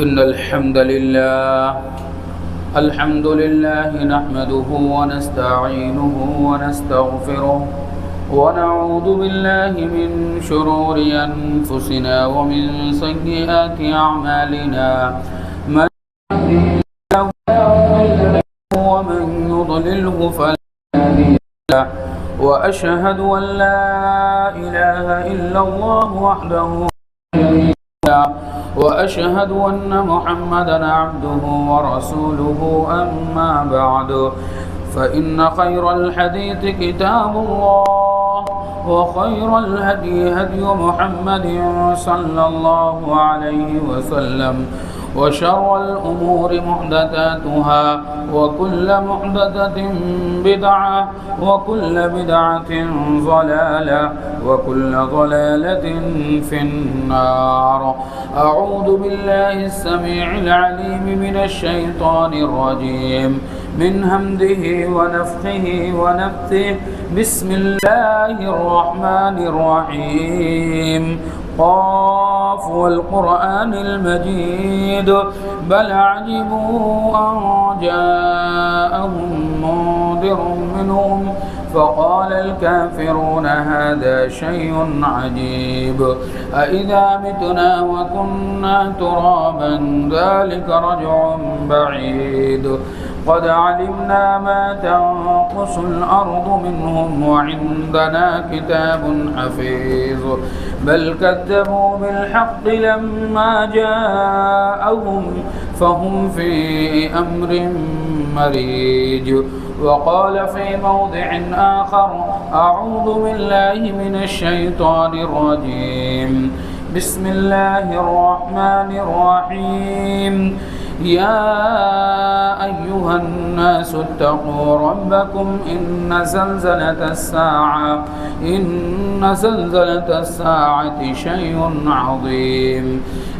إن الحمد لله نحمده ونستعينه ونستغفره ونعوذ بالله من شرور أنفسنا ومن سيئات أعمالنا من يهده ومن يضلله فلا هادي له وأشهد أن لا إله إلا الله وحده لا شريك له وأشهد أن محمدا عبده ورسوله أما بعد فإن خير الحديث كتاب الله وخير الهدي هدي محمد صلى الله عليه وسلم وشر الأمور محدثاتها وكل محدثة بدعة وكل بدعة ضلالة وكل ضلالة في النار. أعوذ بالله السميع العليم من الشيطان الرجيم من همزه ونفخه ونفثه. بسم الله الرحمن الرحيم. قاف والقرآن المجيد بل عجبوا أن جاءهم منذر منهم فقال الكافرون هذا شيء عجيب أإذا متنا وكنا ترابا ذلك رجع بعيد قد علمنا ما تنقص الأرض منهم وعندنا كتاب حفيظ بل كذبوا بالحق لما جاءهم فهم في أمر مريج. وقال في موضع آخر أعوذ بالله من الشيطان الرجيم بسم الله الرحمن الرحيم. يا أيها الناس اتقوا ربكم إن زلزلة الساعة شيء عظيم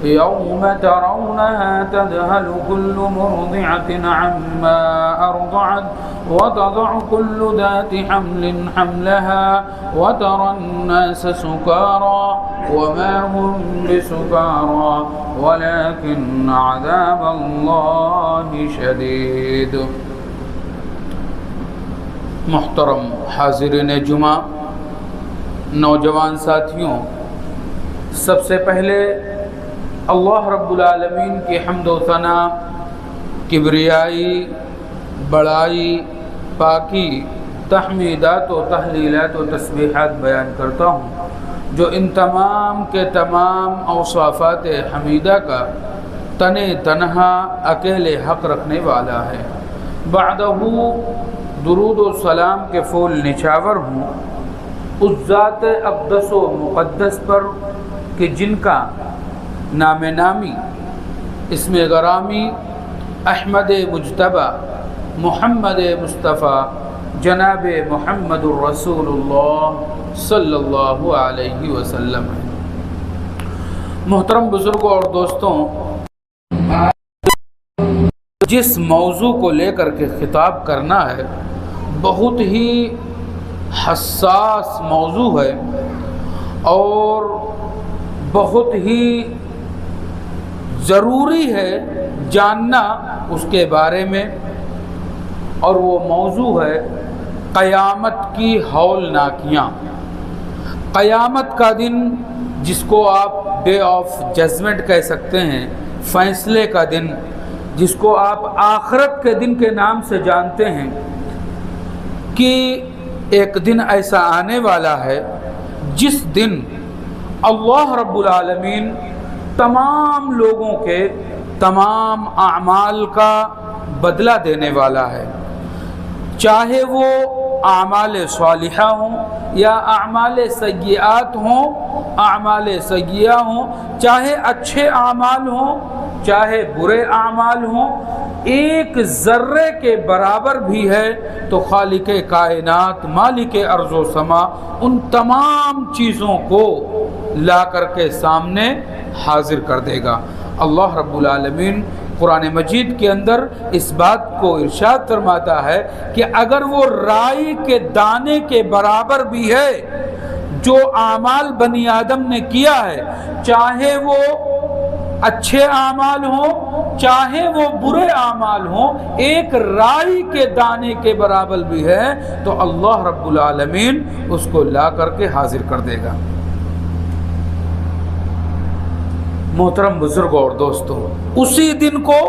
يوم ترونها تذهل كل مرضعة عما أرضعت وتضع كل ذات حمل حملها وترى الناس سكارى وما هم بسكارى ولكن عذاب الله شدید. محترم حاضرین جمعہ، نوجوان ساتھیوں، سب سے پہلے اللہ رب العالمین کی حمد و ثنا، کبریائی، بڑائی، پاکی، تحمیدات و تحلیلات و تسبیحات بیان کرتا ہوں جو ان تمام کے تمام اوصافات حمیدہ کا تنہا اکیلے حق رکھنے والا ہے. بعدہ درود و سلام کے پھول نچھاور ہوں اس ذات اقدس و مقدس پر کہ جن کا نام نامی، اسم غرامی، احمد مجتبی، محمد مصطفیٰ، جناب محمد الرسول اللہ صلی اللہ علیہ وسلم ہے. محترم بزرگوں اور دوستوں، جس موضوع کو لے کر کے خطاب کرنا ہے بہت ہی حساس موضوع ہے اور بہت ہی ضروری ہے جاننا اس کے بارے میں، اور وہ موضوع ہے قیامت کی ہولناکیاں. قیامت کا دن، جس کو آپ ڈے آف ججمنٹ کہہ سکتے ہیں، فیصلے کا دن، جس کو آپ آخرت کے دن کے نام سے جانتے ہیں، کہ ایک دن ایسا آنے والا ہے جس دن اللہ رب العالمین تمام لوگوں کے تمام اعمال کا بدلہ دینے والا ہے، چاہے وہ اعمال صالحہ ہوں یا اعمال سیئات ہوں، چاہے اچھے اعمال ہوں چاہے برے اعمال ہوں، ایک ذرے کے برابر بھی ہے تو خالق کائنات، مالک ارض و سما ان تمام چیزوں کو لا کر کے سامنے حاضر کر دے گا. اللہ رب العالمین قرآن مجید کے اندر اس بات کو ارشاد فرماتا ہے کہ اگر وہ رائی کے دانے کے برابر بھی ہے جو اعمال بنی آدم نے کیا ہے، چاہے وہ اچھے اعمال ہوں چاہے وہ برے اعمال ہوں، ایک رائی کے دانے کے برابر بھی ہے تو اللہ رب العالمین اس کو لا کر کے حاضر کر دے گا۔ محترم بزرگوں اور دوستوں، اسی دن کو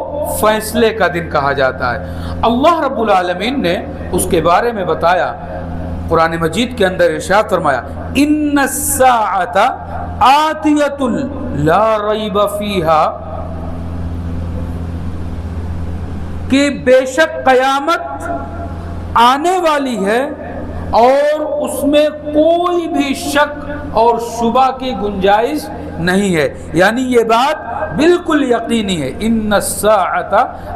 فیصلے کا دن کہا جاتا ہے۔ اللہ رب العالمین نے اس کے بارے میں بتایا، قرآن مجید کے اندر ارشاد فرمایا ان الساعۃ آتیۃ لا ریب فیہا، کہ بے شک قیامت آنے والی ہے اور اس میں کوئی بھی شک اور شبہ کی گنجائش نہیں ہے، یعنی یہ بات بالکل یقینی ہے۔ ان الساعۃ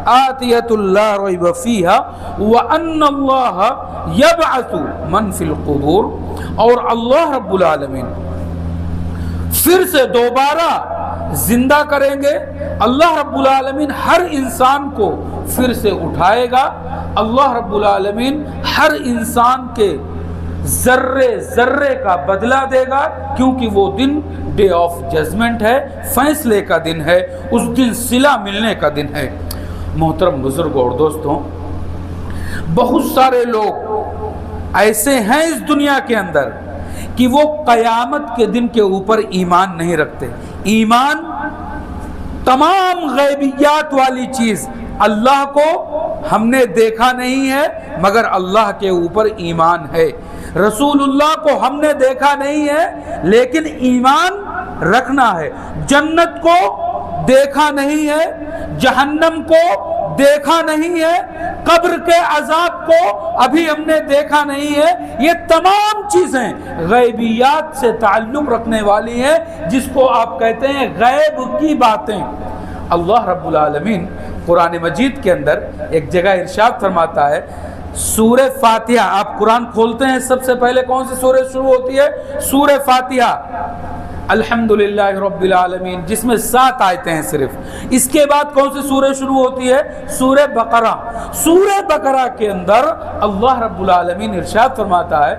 آتیۃ لا ریب فیہا وان اللہ یبعث من فی القبور، اور اللہ رب العالمین پھر سے دوبارہ زندہ کریں گے۔ اللہ رب العالمین ہر انسان کو پھر سے اٹھائے گا۔ اللہ رب العالمین ہر انسان کے ذرے ذرے کا بدلہ دے گا، کیونکہ وہ دن ڈے آف ججمنٹ ہے، فیصلے کا دن ہے، اس دن صلہ ملنے کا دن ہے۔ محترم بزرگوں اور دوستوں، بہت سارے لوگ ایسے ہیں اس دنیا کے اندر کہ وہ قیامت کے دن کے اوپر ایمان نہیں رکھتے۔ ایمان تمام غیبیات والی چیز، اللہ کو ہم نے دیکھا نہیں ہے مگر اللہ کے اوپر ایمان ہے، رسول اللہ کو ہم نے دیکھا نہیں ہے لیکن ایمان رکھنا ہے، جنت کو دیکھا نہیں ہے، جہنم کو دیکھا نہیں ہے، قبر کے عذاب کو ابھی ہم نے دیکھا نہیں ہے۔ یہ تمام چیزیں غیبیات سے تعلق رکھنے والی ہیں، جس کو آپ کہتے ہیں غیب کی باتیں۔ اللہ رب العالمین قرآن مجید کے اندر ایک جگہ ارشاد فرماتا ہے، سورہ فاتحہ، آپ قرآن کھولتے ہیں سب سے پہلے کون سی سورہ شروع ہوتی ہے؟ سورہ فاتحہ، الحمدللہ رب العالمین، جس میں 7 آیتیں ہیں صرف۔ اس کے بعد کون سی سورہ شروع ہوتی ہے؟ سورہ بقرہ۔ سورہ بقرہ کے اندر اللہ رب العالمین ارشاد فرماتا ہے،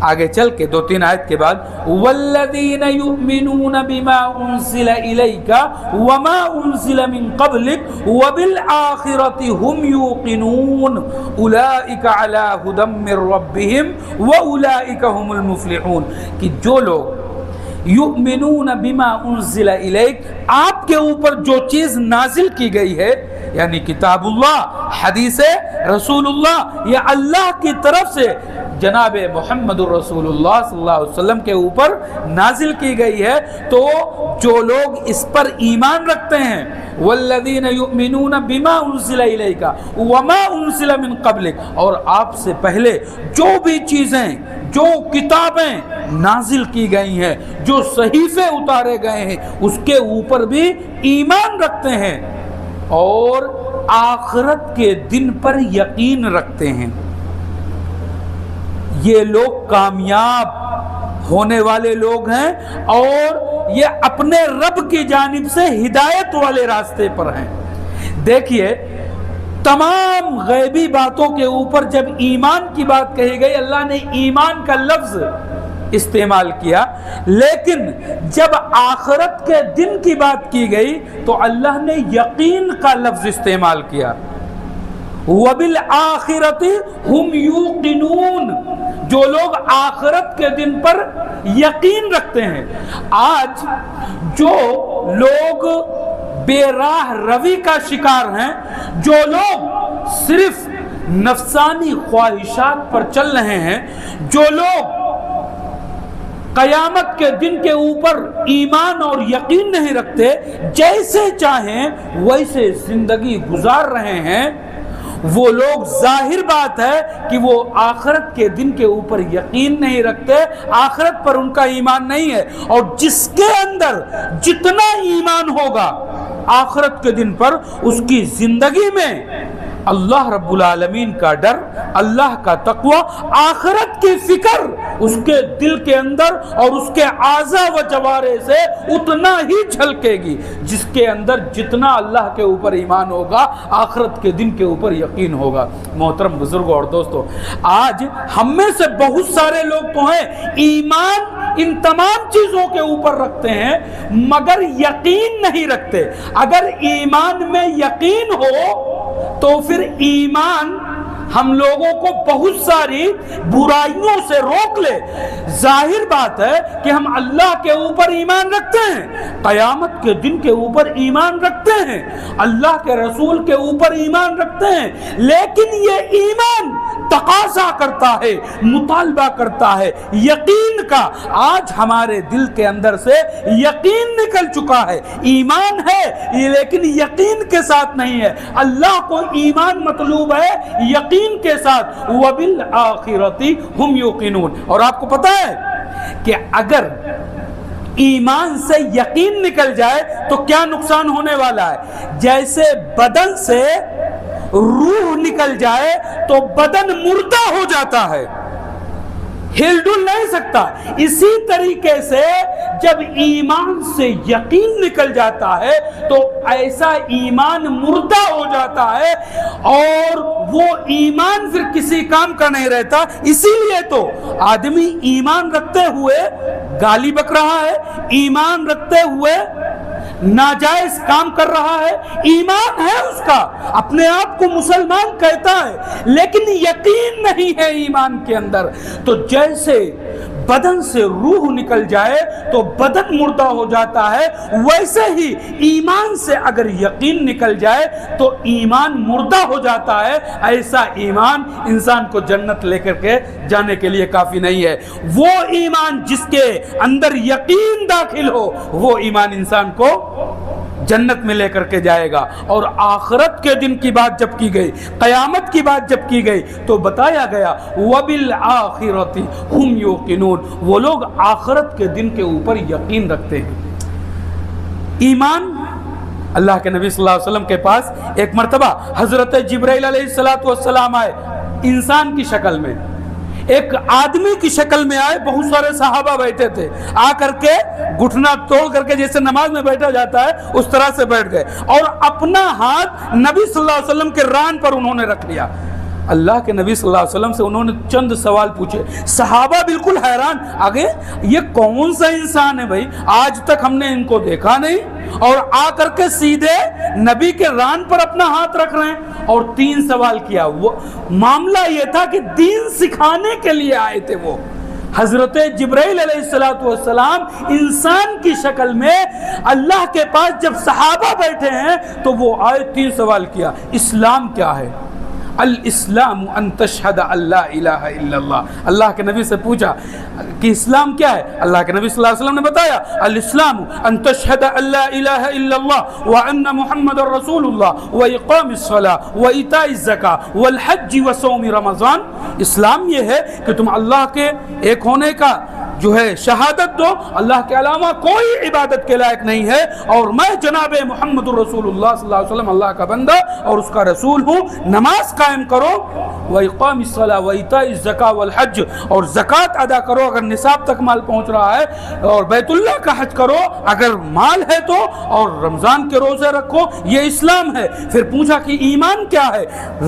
آگے چل کے 2-3 آیت کے بعد، والذین یؤمنون بما انزل الیک وما انزل من قبلک وبالآخرۃ هم یوقنون اولئک علی ھدی من ربہم واولئک هم المفلحون، کہ جو لوگ یؤمنون بما انزل الیک، آپ کے اوپر جو چیز نازل کی گئی ہے، یعنی کتاب اللہ، حدیث رسول اللہ، یا اللہ کی طرف سے جناب محمد رسول اللہ صلی اللہ علیہ وسلم کے اوپر نازل کی گئی ہے، تو جو لوگ اس پر ایمان رکھتے ہیں، والذین یؤمنون بما انزل الیک وما انزل من قبلک، اور آپ سے پہلے جو بھی چیزیں، جو کتابیں نازل کی گئی ہیں، جو صحیفے اتارے گئے ہیں، اس کے اوپر بھی ایمان رکھتے ہیں اور آخرت کے دن پر یقین رکھتے ہیں، یہ لوگ کامیاب ہونے والے لوگ ہیں اور یہ اپنے رب کی جانب سے ہدایت والے راستے پر ہیں۔ دیکھیے، تمام غیبی باتوں کے اوپر جب ایمان کی بات کہی گئی، اللہ نے ایمان کا لفظ استعمال کیا، لیکن جب آخرت کے دن کی بات کی گئی تو اللہ نے یقین کا لفظ استعمال کیا۔ وَبِالْآخِرَةِ هُمْ يُوقِنُونَ، جو لوگ آخرت کے دن پر یقین رکھتے ہیں۔ آج جو لوگ بے راہ روی کا شکار ہیں، جو لوگ صرف نفسانی خواہشات پر چل رہے ہیں، جو لوگ قیامت کے دن کے اوپر ایمان اور یقین نہیں رکھتے، جیسے چاہیں ویسے زندگی گزار رہے ہیں، وہ لوگ ظاہر بات ہے کہ وہ آخرت کے دن کے اوپر یقین نہیں رکھتے، آخرت پر ان کا ایمان نہیں ہے۔ اور جس کے اندر جتنا ایمان ہوگا آخرت کے دن پر، اس کی زندگی میں اللہ رب العالمین کا ڈر، اللہ کا تقوی، آخرت کی فکر اس کے دل کے اندر اور اس کے اعضاء و جوارح سے اتنا ہی جھلکے گی، جس کے اندر جتنا اللہ کے اوپر ایمان ہوگا، آخرت کے دن کے اوپر یقین ہوگا۔ محترم بزرگوں اور دوستوں، آج ہم میں سے بہت سارے لوگ تو ہیں ایمان ان تمام چیزوں کے اوپر رکھتے ہیں مگر یقین نہیں رکھتے۔ اگر ایمان میں یقین ہو تو پھر ایمان ہم لوگوں کو بہت ساری برائیوں سے روک لے۔ ظاہر بات ہے کہ ہم اللہ کے اوپر ایمان رکھتے ہیں، قیامت کے دن کے اوپر ایمان رکھتے ہیں، اللہ کے رسول کے اوپر ایمان رکھتے ہیں، لیکن یہ ایمان تقاضا کرتا ہے، مطالبہ کرتا ہے یقین کا۔ آج ہمارے دل کے اندر سے یقین نکل چکا ہے، ایمان ہے لیکن یقین کے ساتھ نہیں ہے۔ اللہ کو ایمان مطلوب ہے یقین کے ساتھ، وَبِالْآخِرَةِ هُمْ يُوقِنُونَ۔ اور آپ کو پتا ہے کہ اگر ایمان سے یقین نکل جائے تو کیا نقصان ہونے والا ہے؟ جیسے بدن سے روح نکل جائے تو بدن مردہ ہو جاتا ہے، ہل ڈل نہیں سکتا۔ اسی طریقے سے جب ایمان سے یقین نکل جاتا ہے تو ایسا ایمان مردہ ہو جاتا ہے اور وہ ایمان پھر کسی کام کا نہیں رہتا۔ اسی لیے تو آدمی ایمان رکھتے ہوئے گالی بک رہا ہے، ایمان رکھتے ہوئے ناجائز کام کر رہا ہے، ایمان ہے اس کا، اپنے آپ کو مسلمان کہتا ہے لیکن یقین نہیں ہے ایمان کے اندر۔ تو جیسے بدن سے روح نکل جائے تو بدن مردہ ہو جاتا ہے، ویسے ہی ایمان سے اگر یقین نکل جائے تو ایمان مردہ ہو جاتا ہے۔ ایسا ایمان انسان کو جنت لے کر کے جانے کے لیے کافی نہیں ہے۔ وہ ایمان جس کے اندر یقین داخل ہو وہ ایمان انسان کو جنت میں لے کر کے جائے گا۔ اور آخرت کے دن کی بات جب کی گئی، قیامت کی بات جب کی گئی تو بتایا گیا وَبِالْآخِرَةِ هُمْ يُوقِنُونَ، وہ لوگ آخرت کے دن کے اوپر یقین رکھتے ہیں۔ ایمان، اللہ کے نبی صلی اللہ علیہ وسلم کے پاس ایک مرتبہ حضرت جبرائیل علیہ السلام آئے انسان کی شکل میں، ایک آدمی کی شکل میں آئے، بہت سارے صحابہ بیٹھے تھے، آ کر کے گھٹنا توڑ کر کے جیسے نماز میں بیٹھا جاتا ہے اس طرح سے بیٹھ گئے اور اپنا ہاتھ نبی صلی اللہ علیہ وسلم کے ران پر انہوں نے رکھ لیا۔ اللہ کے نبی صلی اللہ علیہ وسلم سے انہوں نے چند سوال پوچھے، صحابہ بالکل حیران، آگے یہ کون سا انسان ہے بھائی، آج تک ہم نے ان کو دیکھا نہیں اور آ کر کے سیدھے نبی کے ران پر اپنا ہاتھ رکھ رہے ہیں۔ اور 3 سوال کیا۔ وہ معاملہ یہ تھا کہ دین سکھانے کے لیے آئے تھے، وہ حضرت جبرائیل علیہ السلام انسان کی شکل میں اللہ کے پاس جب صحابہ بیٹھے ہیں تو وہ آئے، 3 سوال کیا۔ اسلام کیا ہے؟ الاسلام ان تشہد اللہ الہ الا اللہ۔ اللہ کے نبی سے پوچھا کہ اسلام کیا ہے؟ اللہ کے نبی صلی اللہ علیہ وسلم نے بتایا الاسلام ان تشہد اللہ الہ الا اللہ وان محمد رسول اللہ واقام الصلاۃ وایتاء الزکاۃ والحج وصوم رمضان۔ اسلام یہ ہے کہ تم اللہ کے ایک ہونے کا جو ہے شہادت دو، اللہ کے علاوہ کوئی عبادت کے لائق نہیں ہے، اور میں جناب محمد رسول اللہ صلی اللہ علیہ وسلم اللہ کا بندہ اور اس کا رسول ہوں۔ نماز قائم کرو، وَإِقَامِ الصَّلَاةِ وَإِيتَاءِ الزَّكَاةِ وَالْحَجِّ، اور زکوٰۃ ادا کرو اگر نصاب تک مال پہنچ رہا ہے، اور بیت اللہ کا حج کرو اگر مال ہے تو، اور رمضان کے روزے رکھو، یہ اسلام ہے۔ پھر پوچھا کہ ایمان کیا ہے؟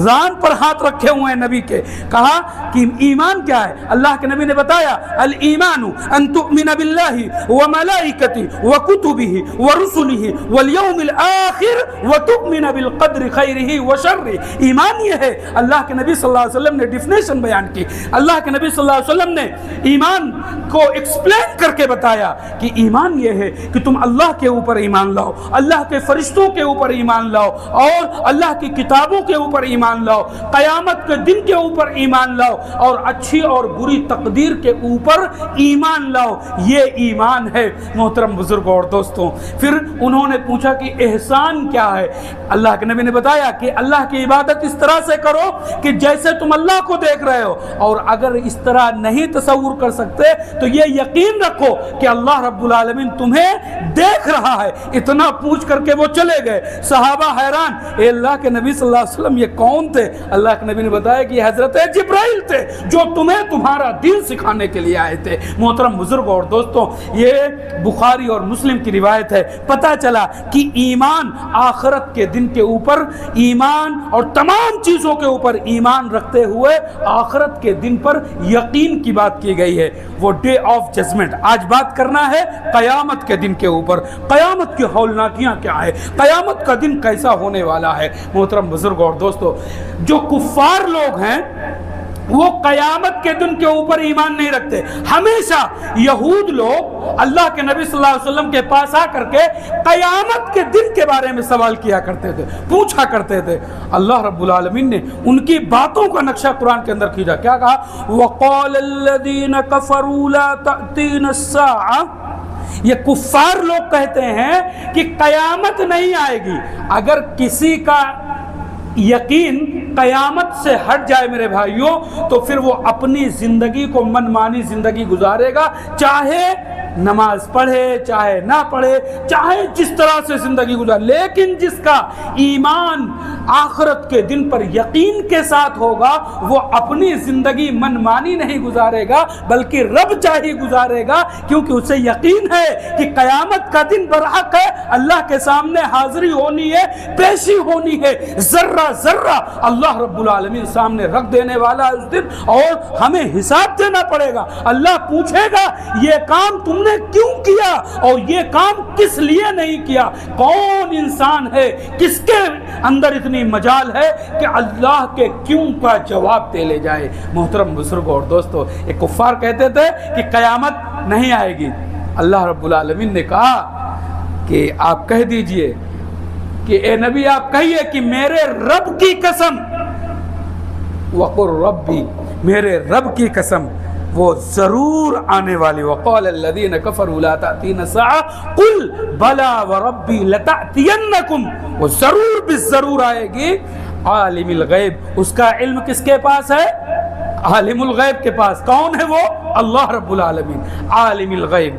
ران پر ہاتھ رکھے ہوئے ہیں نبی کے، کہا کہ ایمان کیا ہے؟ اللہ کے نبی نے بتایا الایمان ان تؤمن باللہ وملائکتہ وکتبہ ورسلہ والیوم الآخر وتؤمن بالقدر خیرہ وشرہ۔ ایمان یہ ہے، اللہ کے نبی صلی اللہ علیہ وسلم نے ڈیفینیشن بیان کی، اللہ کے نبی صلی اللہ علیہ وسلم نے ایمان کو ایکسپلین کر کے بتایا کہ ایمان یہ ہے کہ تم اللہ کے اوپر ایمان لاؤ، اللہ کے فرشتوں کے اوپر ایمان لاؤ، اور اللہ کی کتابوں کے اوپر ایمان لاؤ، قیامت کے دن کے اوپر ایمان لاؤ، اور اچھی اور بری تقدیر کے اوپر ایمان لاؤ۔ یہ ایمان ہے محترم بزرگوں اور دوستوں۔ پھر انہوں نے پوچھا کہ احسان کیا ہے؟ اللہ کے نبی نے بتایا کہ اللہ کی عبادت اس طرح سے کرو کہ جیسے تم اللہ کو دیکھ رہے ہو، اور اگر اس طرح نہیں تصور کر سکتے تو یہ یقین رکھو کہ اللہ رب العالمین تمہیں دیکھ رہا ہے۔ اتنا پوچھ کر کے وہ چلے گئے، صحابہ حیران، اے اللہ کے نبی صلی اللہ علیہ وسلم یہ کون تھے؟ اللہ کے نبی نے بتایا کہ حضرت جبرائیل تھے جو تمہیں تمہارا دین سکھانے کے لیے آئے تھے۔ محترم بزرگ اور دوستوں، یہ بخاری اور مسلم کی روایت ہے۔ پتہ چلا کہ ایمان آخرت کے دن کے اوپر ایمان اور تمام چیزوں کے اوپر ایمان رکھتے ہوئے آخرت کے دن پر یقین کی بات کی گئی ہے، وہ ڈے آف ججمنٹ۔ آج بات کرنا ہے قیامت کے دن کے اوپر، قیامت کی ہولناکیاں کیا ہے، قیامت کا دن کیسا ہونے والا ہے۔ محترم بزرگ اور دوستو، جو کفار لوگ ہیں وہ قیامت کے دن کے اوپر ایمان نہیں رکھتے۔ ہمیشہ یہود لوگ اللہ کے نبی صلی اللہ علیہ وسلم کے پاس آ کر کے قیامت کے دن کے بارے میں سوال کیا کرتے تھے، پوچھا کرتے تھے۔ اللہ رب العالمین نے ان کی باتوں کا نقشہ قرآن کے اندر کھینچا، کیا کہا؟ وَقَالَ الَّذِينَ كَفَرُوا لَا تَأْتِينَ السَّاعَةُ، یہ کفار لوگ کہتے ہیں کہ قیامت نہیں آئے گی۔ اگر کسی کا یقین قیامت سے ہٹ جائے میرے بھائیوں، تو پھر وہ اپنی زندگی کو منمانی زندگی گزارے گا، چاہے نماز پڑھے چاہے نہ پڑھے، چاہے جس طرح سے زندگی گزارے۔ لیکن جس کا ایمان آخرت کے دن پر یقین کے ساتھ ہوگا، وہ اپنی زندگی منمانی نہیں گزارے گا بلکہ رب چاہی گزارے گا، کیونکہ اسے یقین ہے کہ قیامت کا دن برحق ہے، اللہ کے سامنے حاضری ہونی ہے، پیشی ہونی ہے، ذرہ ذرہ اللہ رب العالمین سامنے رکھ دینے والا اس دن، اور ہمیں حساب دینا پڑے گا۔ اللہ پوچھے گا یہ کام تم نے کیوں کیا اور یہ کام کس لیے نہیں کیا؟ کون انسان ہے، کس کے اندر اتنی مجال ہے کہ اللہ کے کیوں کا جواب دے لے جائے؟ محترم بزرگوں اور دوستو، ایک کفار کہتے تھے کہ قیامت نہیں آئے گی۔ اللہ رب العالمین نے کہا کہ آپ کہہ دیجئے کہ اے نبی آپ کہیے کہ میرے رب کی قسم، وقر ربی، میرے رب کی قسم، وہ ضرور آنے والی۔ وقال الذین کفروا لا تأتین الساعة قل بلا وربی لتأتینکم، وہ ضرور بالضرور آئے گی۔ عالم الغیب، اس کا علم کس کے پاس ہے؟ عالم الغیب کے پاس۔ کون ہے وہ؟ اللہ رب العالمین، عالم الغیب۔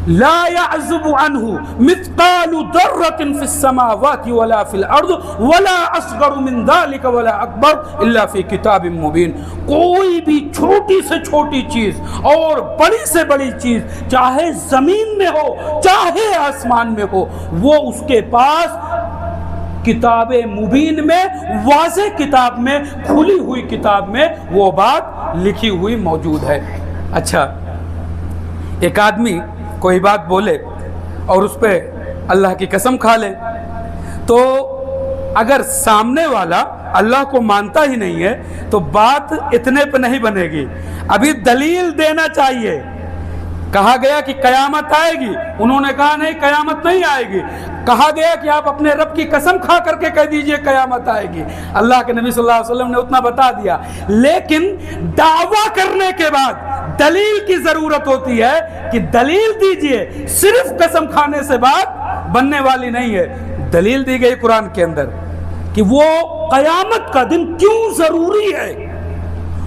لا يعزب عنه مثقال ذرة في السماوات ولا في الأرض ولا أصغر من ذلك ولا أكبر إلا في كتاب مبين۔ کوئی بھی چھوٹی سے چھوٹی چیز اور بڑی سے بڑی چیز، چاہے زمین میں ہو چاہے آسمان میں ہو، وہ اس کے پاس کتاب مبین میں، واضح کتاب میں، کھلی ہوئی کتاب میں وہ بات لکھی ہوئی موجود ہے۔ اچھا، ایک آدمی کوئی بات بولے اور اس پہ اللہ کی قسم کھا لے، تو اگر سامنے والا اللہ کو مانتا ہی نہیں ہے تو بات اتنے پہ نہیں بنے گی، ابھی دلیل دینا چاہیے۔ کہا گیا کہ قیامت آئے گی، انہوں نے کہا نہیں قیامت نہیں آئے گی۔ کہا گیا کہ آپ اپنے رب کی قسم کھا کر کے کہہ دیجئے قیامت آئے گی۔ اللہ کے نبی صلی اللہ علیہ وسلم نے اتنا بتا دیا، لیکن دعویٰ کرنے کے بعد دلیل کی ضرورت ہوتی ہے کہ دلیل دیجئے، صرف قسم کھانے سے بات بننے والی نہیں ہے۔ دلیل دی گئی قرآن کے اندر کہ وہ قیامت کا دن کیوں ضروری ہے،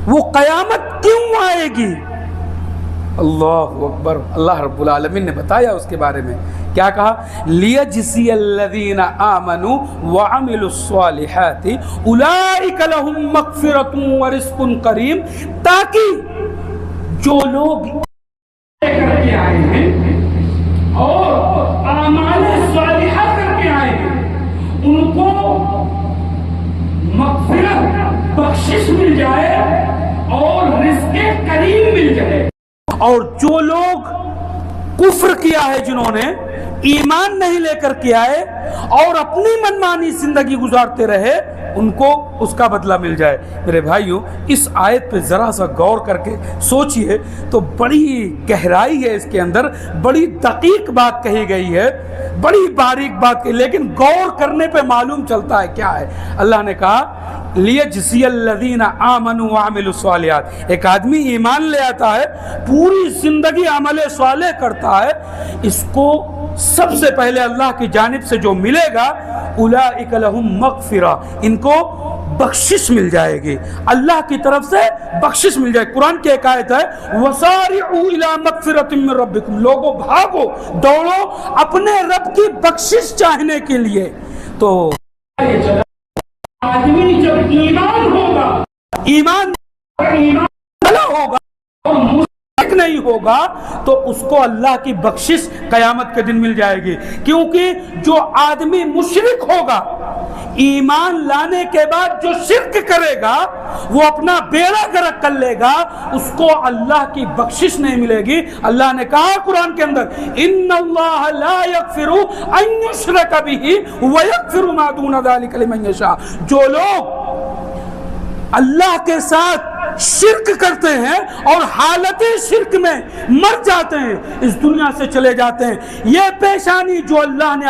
وہ قیامت کیوں آئے گی۔ اللہ اکبر، اللہ رب العالمین نے بتایا اس کے بارے میں، کیا کہا؟ لِيَجْزِيَ الَّذِينَ آمَنُوا وَعَمِلُوا الصَّالِحَاتِ أُولَئِكَ لَهُم مَّغْفِرَةٌ وَرِزْقٌ كَرِيمٌ، تاکہ جو لوگ کر کے آئے ہیں اور اعمال صالحہ کر کے آئے ہیں، ان کو مغفرت، بخشش مل جائے اور رزق کریم مل جائے۔ اور جو لوگ کفر کیا ہے، جنہوں نے ایمان نہیں لے کر کے آئے اور اپنی منمانی زندگی گزارتے رہے، ان کو اس کا بدلہ مل جائے۔ میرے بھائیوں، اس آیت پہ ذرا سا غور کر کے سوچئے تو بڑی گہرائی ہے اس کے اندر، بڑی دقیق بات کہی گئی ہے، بڑی باریک بات کہی، لیکن غور کرنے پہ معلوم چلتا ہے کیا ہے۔ اللہ نے کہا لِيَجْزِيَ الَّذِينَ آمَنُوا وَعَمِلُوا الصَّالِحَاتِ، ایک آدمی ایمان لے آتا ہے، پوری زندگی عمل صالح کرتا ہے، اس کو سب سے پہلے اللہ کی جانب سے جو ملے گا، أُولَئِكَ لَهُم مَغْفِرَةٌ، ان کو بخشش مل جائے گی، اللہ کی طرف سے بخشش مل جائے گی۔ قرآن کی ایک آیت ہے وَسَارِعُوا إِلَىٰ مَغْفِرَةٍ مِّن رَّبِّكُمْ، لوگوں بھاگو دوڑو اپنے رب کی بخشش چاہنے کے لیے۔ تو آدمی جب ایمان ہوگا، ایمان ہوگا اور ہوگا تو اس کو اللہ کی بخشش قیامت کے دن مل جائے گی، کیونکہ جو آدمی مشرک ہوگا، ایمان لانے کے بعد جو شرک کرے گا، وہ اپنا بیڑا غرق کر لے گا، اس کو اللہ کی بخشش نہیں ملے گی۔ اللہ نے کہا قرآن کے اندر ان اللہ لا یغفر ان یشرک بہ ویغفر ما دون ذلک لمن یشاء، جو لوگ اللہ کے ساتھ شرک کرتے ہیں اور حالت شرک میں مر جاتے ہیں، اس دنیا سے چلے جاتے ہیں، یہ پیشانی جو اللہ نے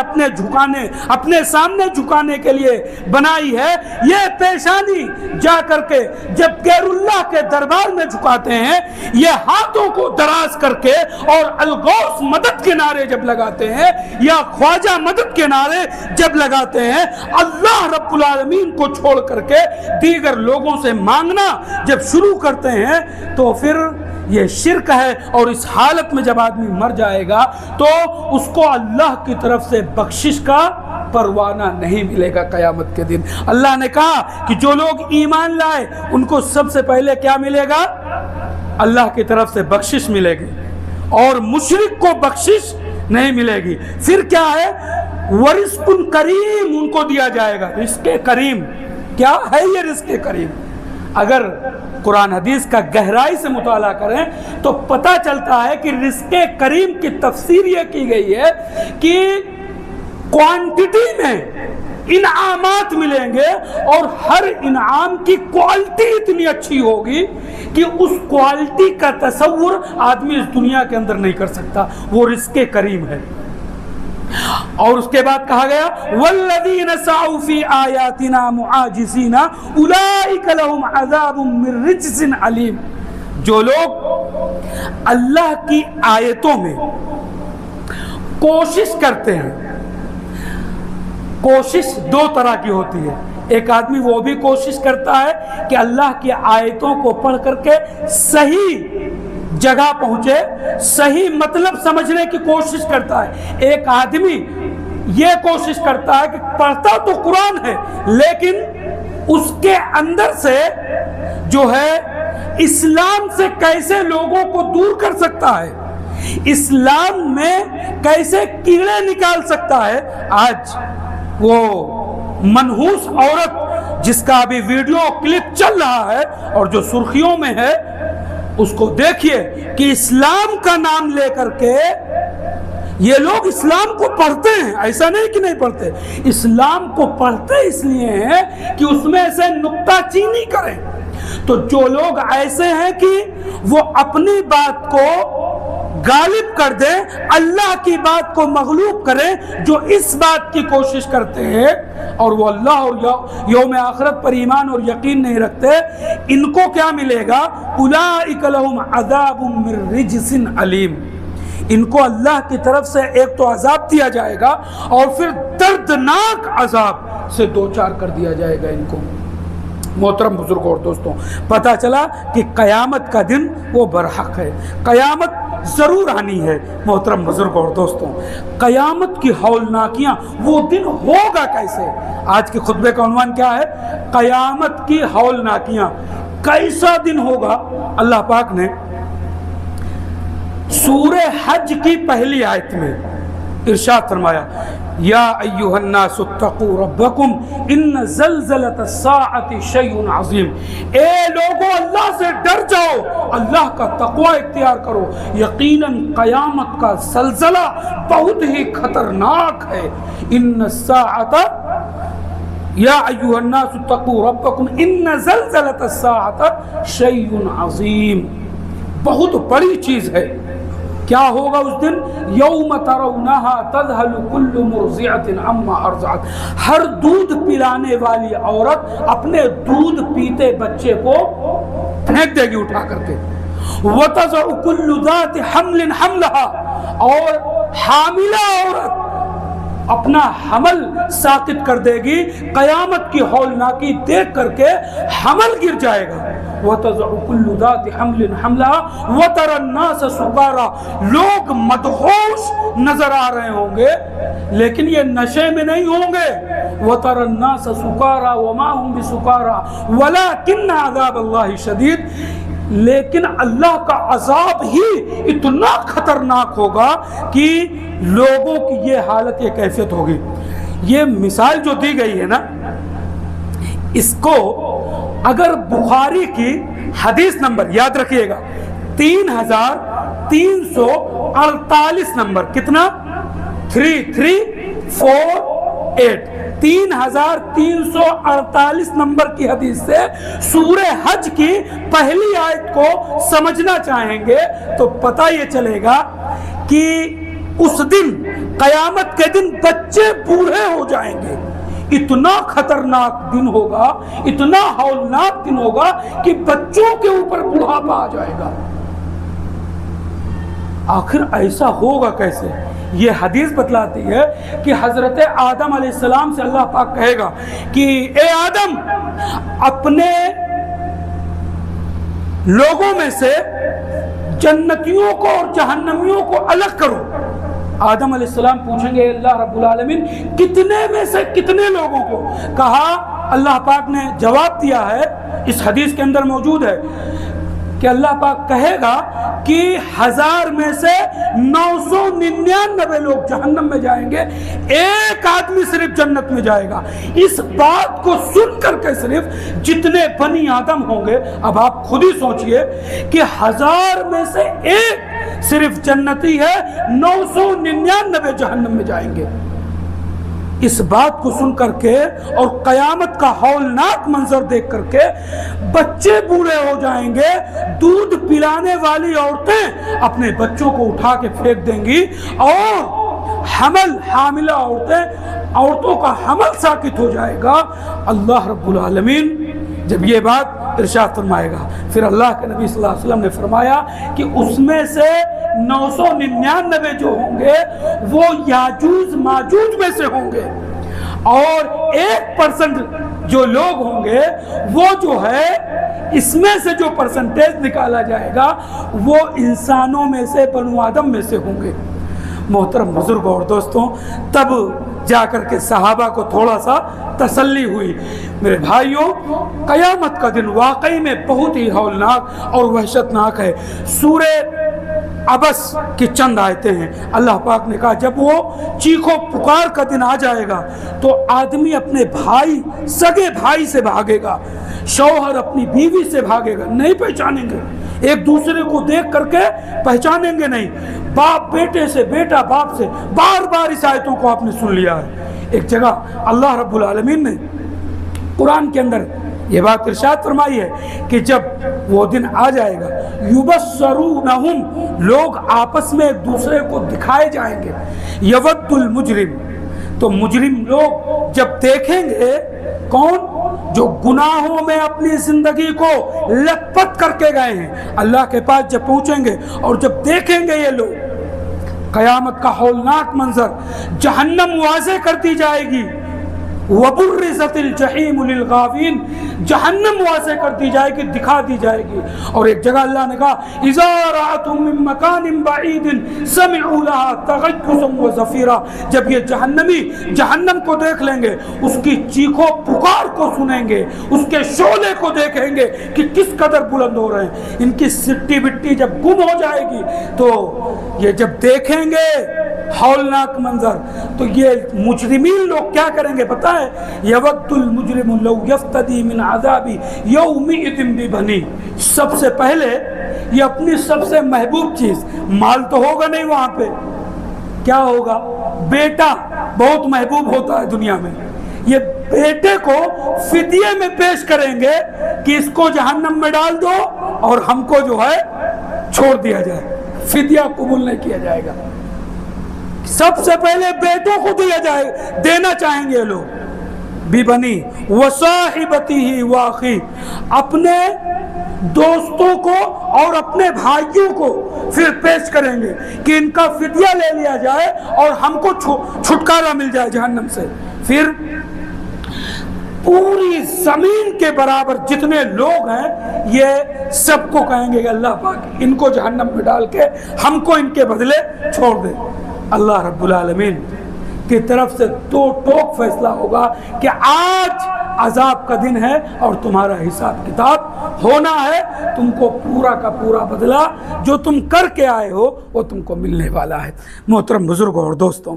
اپنے سامنے جھکانے کے لیے بنائی ہے، یہ پیشانی جا کر کے جب غیر اللہ کے دربار میں جھکاتے ہیں، یہ ہاتھوں کو دراز کر کے اور الغوث مدد کے نعرے جب لگاتے ہیں یا خواجہ مدد کے نعرے جب لگاتے ہیں، اللہ رب العالمین کو چھوڑ کر کے دیگر لوگوں سے مانگنا جب شروع کرتے ہیں تو پھر یہ شرک ہے، اور اس حالت میں جب آدمی مر جائے گا تو اس کو اللہ کی طرف سے بخشش کا پروانہ نہیں ملے گا قیامت کے دن۔ اللہ نے کہا کہ جو لوگ ایمان لائے ان کو سب سے پہلے کیا ملے گا؟ اللہ کی طرف سے بخشش ملے گی، اور مشرک کو بخشش نہیں ملے گی۔ پھر کیا ہے؟ ورزق کریم ان کو دیا جائے گا، رزق کریم۔ کیا ہے یہ رزق کریم؟ اگر قرآن حدیث کا گہرائی سے مطالعہ کریں تو پتہ چلتا ہے کہ رزق کریم کی تفسیر یہ کی گئی ہے کہ کوانٹٹی میں انعامات ملیں گے، اور ہر انعام کی کوالٹی اتنی اچھی ہوگی کہ اس کوالٹی کا تصور آدمی اس دنیا کے اندر نہیں کر سکتا، وہ رزق کریم ہے۔ اور اس کے بعد کہا گیا والذین سعوا فی آیاتنا معاجزین اولئک لهم عذاب من رجز علیم، جو لوگ اللہ کی آیتوں میں کوشش کرتے ہیں۔ کوشش دو طرح کی ہوتی ہے، ایک آدمی وہ بھی کوشش کرتا ہے کہ اللہ کی آیتوں کو پڑھ کر کے صحیح جگہ پہنچے، صحیح مطلب سمجھنے کی کوشش کرتا ہے۔ ایک آدمی یہ کوشش کرتا ہے کہ پڑھتا تو قرآن ہے لیکن اس کے اندر سے جو ہے اسلام سے کیسے لوگوں کو دور کر سکتا ہے، اسلام میں کیسے کیڑے نکال سکتا ہے۔ آج وہ منحوس عورت جس کا ابھی ویڈیو کلپ چل رہا ہے اور جو سرخیوں میں ہے، اس کو دیکھیے کہ اسلام کا نام لے کر کے یہ لوگ اسلام کو پڑھتے ہیں، ایسا نہیں کہ نہیں پڑھتے، اسلام کو پڑھتے اس لیے ہیں کہ اس میں سے نکتہ چینی کریں۔ تو جو لوگ ایسے ہیں کہ وہ اپنی بات کو غالب کر دیں، اللہ کی بات کو مغلوب کریں، جو اس بات کی کوشش کرتے ہیں اور وہ اللہ اور یوم آخرت پر ایمان اور یقین نہیں رکھتے، ان کو کیا ملے گا؟ اولئک لہم عذاب من رجس علیم، ان کو اللہ کی طرف سے ایک تو عذاب دیا جائے گا اور پھر دردناک عذاب سے دوچار کر دیا جائے گا ان کو۔ محترم بزرگوں اور دوستوں، پتہ چلا کہ قیامت کا دن وہ برحق ہے، قیامت ضرور آنی ہے۔ محترم بزرگوں اور دوستوں، قیامت کی ہولناکیاں، وہ دن ہوگا کیسے؟ آج کے خطبے کا عنوان کیا ہے؟ قیامت کی ہولناکیاں۔ کیسا دن ہوگا؟ اللہ پاک نے سورہ حج کی پہلی آیت میں ارشاد فرمایا یا ایھا الناس اتقوا ربکم ان زلزلۃ الساعۃ شیء عظیم، اے لوگوں اللہ سے ڈر جاؤ، اللہ کا تقوی اختیار کرو، یقیناً قیامت کا زلزلہ بہت ہی خطرناک ہے۔ ان الساعۃ یا ایھا الناس اتقوا ربکم ان زلزلۃ الساعۃ شیء عظیم، بہت بڑی چیز ہے۔ کیا ہوگا اس دن؟ یوم ترونہا تذہل کل مرضعۃ عما ارضعت، ہر دودھ پلانے والی عورت اپنے دودھ پیتے بچے کو پھینک دے گی اٹھا کر کے، وتضع کل ذات حمل حملها، اور حاملہ عورت اپنا حمل ساقط کر دے گی۔ قیامت کی ہولناکی دیکھ کر کے حمل گر جائے گا۔ وَتَضَعُ كُلُّ ذَاتِ حَمْلٍ حَمْلَهَا وَتَرَى النَّاسَ سُكَارَى، لوگ مدہوش نظر آ رہے ہوں گے لیکن یہ نشے میں نہیں ہوں گے۔ وَتَرَى النَّاسَ سُكَارَى وَمَا هُمْ بِسُكَارَى وَلَكِنَّ عَذَابَ اللَّهِ شَدِيدٌ، لیکن اللہ کا عذاب ہی اتنا خطرناک ہوگا کہ لوگوں کی یہ حالت، یہ کیفیت ہوگی۔ یہ مثال جو دی گئی ہے نا، اس کو اگر بخاری کی حدیث نمبر یاد رکھیے گا 3348 نمبر، کتنا 3348 3348 نمبر کی حدیث سے سورہ حج کی پہلی آیت کو سمجھنا چاہیں گے تو پتہ یہ چلے گا کہ اس دن، قیامت کے دن، بچے بوڑھے ہو جائیں گے۔ اتنا خطرناک دن ہوگا، اتنا ہولناک دن ہوگا کہ بچوں کے اوپر بڑھاپا آ جائے گا۔ آخر ایسا ہوگا کیسے؟ یہ حدیث بتلاتی ہے کہ حضرت آدم علیہ السلام سے اللہ پاک کہے گا کہ اے آدم، اپنے لوگوں میں سے جنتیوں کو اور جہنمیوں کو الگ کرو۔ آدم علیہ السلام پوچھیں گے اللہ رب العالمین کتنے میں سے کتنے لوگوں کو؟ کہا، اللہ پاک نے جواب دیا ہے، اس حدیث کے اندر موجود ہے کہ اللہ پاک کہے گا کہ 1000 میں سے 999 لوگ جہنم میں جائیں گے، ایک آدمی صرف جنت میں جائے گا۔ اس بات کو سن کر کے صرف جتنے بنی آدم ہوں گے، اب آپ خود ہی سوچئے کہ 1000 میں سے ایک صرف جنتی ہے، 999 جہنم میں جائیں گے۔ اس بات کو سن کر کے اور قیامت کا ہولناک منظر دیکھ کر کے بچے بوڑھے ہو جائیں گے۔ دودھ پلانے والی عورتیں اپنے بچوں کو اٹھا کے پھینک دیں گی، اور حاملہ عورتوں کا حمل ساکت ہو جائے گا۔ اللہ رب العالمین جب یہ بات ارشاد فرمائے گا، پھر اللہ کے نبی صلی اللہ علیہ وسلم نے فرمایا کہ اس میں سے 999 جو ہوں گے وہ یاجوج ماجوج میں سے ہوں گے، اور 1% جو لوگ ہوں گے وہ جو ہے، اس میں سے جو پرسنٹیج نکالا جائے گا وہ انسانوں میں سے، بنو آدم میں سے ہوں گے۔ محترم بزرگ اور دوستوں، تب جا کر کے صحابہ کو تھوڑا سا تسلی ہوئی۔ میرے بھائیوں، قیامت کا دن واقعی میں بہت ہی ہولناک اور وحشتناک ہے۔ سورہ عبس کی چند آیتیں ہیں۔ اللہ پاک نے کہا جب وہ چیخو پکار کا دن آ جائے گا تو آدمی اپنے بھائی، سگے بھائی سے بھاگے گا، شوہر اپنی بیوی سے بھاگے گا، نہیں پہچانیں گے، ایک دوسرے کو دیکھ کر کے پہچانیں گے نہیں، باپ بیٹے سے، بیٹا باپ سے۔ بار بار اس آیتوں کو آپ نے سن لیا ہے۔ ایک جگہ اللہ رب العالمین نے قرآن کے اندر یہ بات ارشاد فرمائی ہے کہ جب وہ دن آ جائے گا، یبصرونہم، لوگ آپس میں ایک دوسرے کو دکھائے جائیں گے، یود المجرم، تو مجرم لوگ جب دیکھیں گے، کون؟ جو گناہوں میں اپنی زندگی کو لت پت کر کے گئے ہیں، اللہ کے پاس جب پہنچیں گے اور جب دیکھیں گے یہ لوگ قیامت کا ہولناک منظر، جہنم واضح کر دی جائے گی، وَبُرِّزَتِ الْجَحِيمُ لِلْغَاوِينَ، جہنم واضح کر دی جائے گی، دکھا دی جائے گی۔ اور ایک جگہ اللہ نے کہا اِذَا رَأَتْهُم مِّن مَّكَانٍ بَعِيدٍ سَمِعُوا لَهَا تَغَيُّظًا وَزَفِيرًا، جب یہ جہنمی جہنم کو دیکھ لیں گے، اس کی چیخو پکار کو سنیں گے، اس کے شعلے کو دیکھیں گے کہ کس قدر بلند ہو رہے ہیں، ان کی سٹی بٹی جب گم ہو جائے گی تو یہ جب دیکھیں گے ہولناک منظر، تو یہ مجرمین لوگ کیا کریں گے پتہ ہے؟ یود المجرم لو یفتدی من عذاب یومئذ ببنی، سب سے پہلے یہ اپنی سب سے محبوب چیز، مال تو ہوگا نہیں وہاں پہ، کیا ہوگا؟ بیٹا بہت محبوب ہوتا ہے دنیا میں، یہ بیٹے کو فدیے میں پیش کریں گے کہ اس کو جہنم میں ڈال دو اور ہم کو جو ہے چھوڑ دیا جائے، فدیہ قبول نہیں کیا جائے گا۔ سب سے پہلے بیٹوں کو دینا چاہیں گے لوگ، ببنی وصاحبتہ واخی، اپنے دوستوں کو اور اپنے بھائیوں کو پھر پیش کریں گے کہ ان کا فدیہ لے لیا جائے اور ہم کو چھٹکارا مل جائے جہنم سے۔ پھر پوری زمین کے برابر جتنے لوگ ہیں یہ سب کو کہیں گے کہ اللہ پاک ان کو جہنم میں ڈال کے ہم کو ان کے بدلے چھوڑ دے۔ اللہ رب العالمین کی طرف سے دو ٹوک فیصلہ ہوگا کہ آج عذاب کا دن ہے اور تمہارا حساب کتاب ہونا ہے، تم کو پورا کا پورا بدلہ جو تم کر کے آئے ہو وہ تم کو ملنے والا ہے۔ محترم بزرگوں اور دوستوں،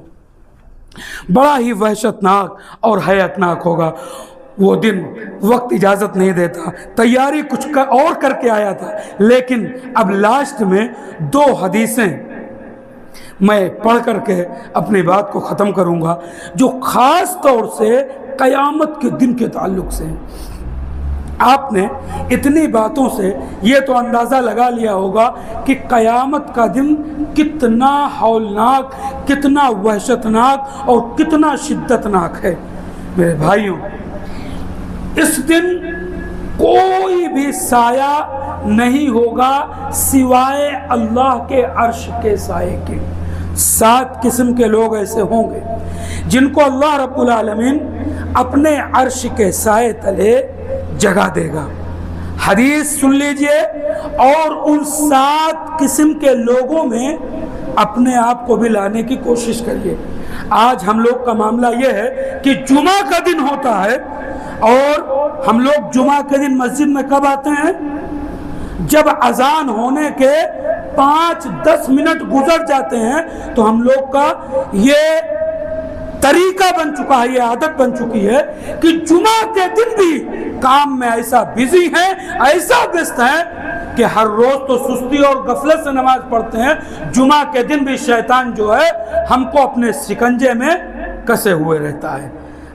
بڑا ہی وحشتناک اور حیرتناک ہوگا وہ دن۔ وقت اجازت نہیں دیتا، تیاری کچھ اور کر کے آیا تھا، لیکن اب لاسٹ میں دو حدیثیں میں پڑھ کر کے اپنی بات کو ختم کروں گا جو خاص طور سے قیامت کے دن کے تعلق سے ہیں۔ آپ نے اتنی باتوں سے یہ تو اندازہ لگا لیا ہوگا کہ قیامت کا دن کتنا ہولناک، کتنا وحشتناک اور کتنا شدتناک ہے۔ میرے بھائیوں، اس دن کوئی بھی سایہ نہیں ہوگا سوائے اللہ کے عرش کے سائے کے۔ 7 قسم کے لوگ ایسے ہوں گے جن کو اللہ رب العالمین اپنے عرش کے سائے تلے جگہ دے گا۔ حدیث سن لیجئے اور ان 7 قسم کے لوگوں میں اپنے آپ کو بھی لانے کی کوشش کریے۔ آج ہم لوگ کا معاملہ یہ ہے کہ جمعہ کا دن ہوتا ہے اور ہم لوگ جمعہ کے دن مسجد میں کب آتے ہیں؟ جب اذان ہونے کے 5-10 منٹ گزر جاتے ہیں تو ہم لوگ کا یہ طریقہ بن چکا ہے، یہ عادت بن چکی ہے کہ جمعہ کے دن بھی کام میں ایسا بزی ہیں، ایسا ویست ہیں کہ ہر روز تو سستی اور غفلت سے نماز پڑھتے ہیں، جمعہ کے دن بھی شیطان جو ہے ہم کو اپنے شکنجے میں کسے ہوئے رہتا ہے۔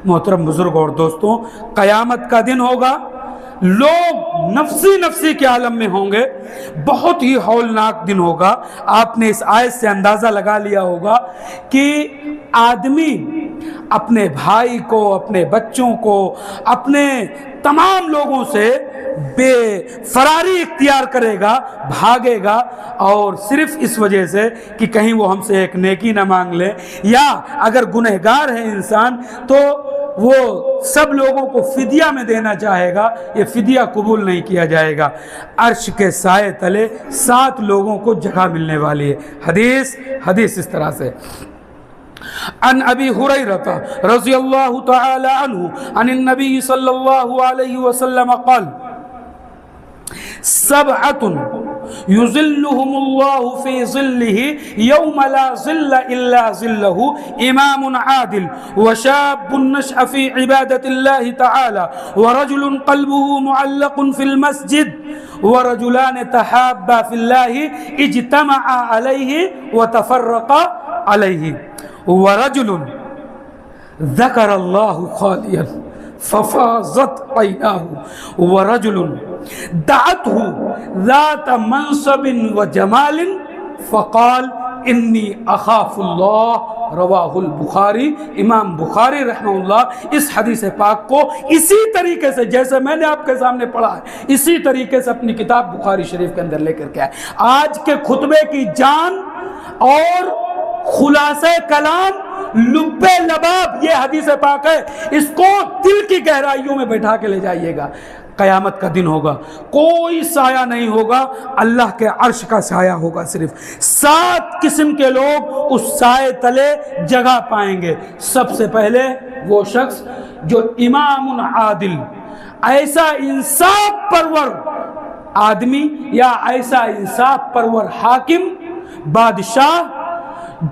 محترم بزرگ اور دوستوں، قیامت کا دن ہوگا، لوگ نفسی نفسی کے عالم میں ہوں گے، بہت ہی ہولناک دن ہوگا۔ آپ نے اس آیت سے اندازہ لگا لیا ہوگا کہ آدمی اپنے بھائی کو، اپنے بچوں کو، اپنے تمام لوگوں سے بے فراری اختیار کرے گا، بھاگے گا، اور صرف اس وجہ سے کہ کہیں وہ ہم سے ایک نیکی نہ مانگ لے، یا اگر گنہگار ہے انسان تو وہ سب لوگوں کو فدیہ میں دینا چاہے گا، یہ فدیہ قبول نہیں کیا جائے گا۔ عرش کے سائے تلے 7 لوگوں کو جگہ ملنے والی ہے۔ حدیث اس طرح سے عن ابی ہریرہ رضی اللہ تعالی عنہ عن النبی صلی اللہ علیہ وسلم قال سبعۃ یظلهم اللہ فی ظلہ یوم لا ظل الا ظلہ امام عادل وشاب نشأ فی عبادۃ اللہ تعالی ورجل قلبه معلق فی المسجد ورجلان تحابا فی اللہ اجتمعا علیہ وتفرقا علیہ ورجل ذکر اللہ خالیا ففاضت عیناہ ورجل دعته ذات منصب وجمال فقال انی اخاف اللہ، رواہ البخاری۔ امام بخاری رحمہ اللہ اس حدیث پاک کو اسی طریقے سے جیسے میں نے آپ کے سامنے پڑھا ہے اسی طریقے سے اپنی کتاب بخاری شریف کے اندر لے کر کے آئے۔ آج کے خطبے کی جان اور خلاصہ کلام لب لباب یہ حدیث پاک ہے، اس کو دل کی گہرائیوں میں بیٹھا کے لے جائیے گا۔ قیامت کا دن ہوگا، کوئی سایہ نہیں ہوگا، اللہ کے عرش کا سایہ ہوگا صرف۔ 7 قسم کے لوگ اس سائے تلے جگہ پائیں گے۔ سب سے پہلے وہ شخص جو امام عادل، ایسا انصاف پرور آدمی یا ایسا انصاف پرور حاکم، بادشاہ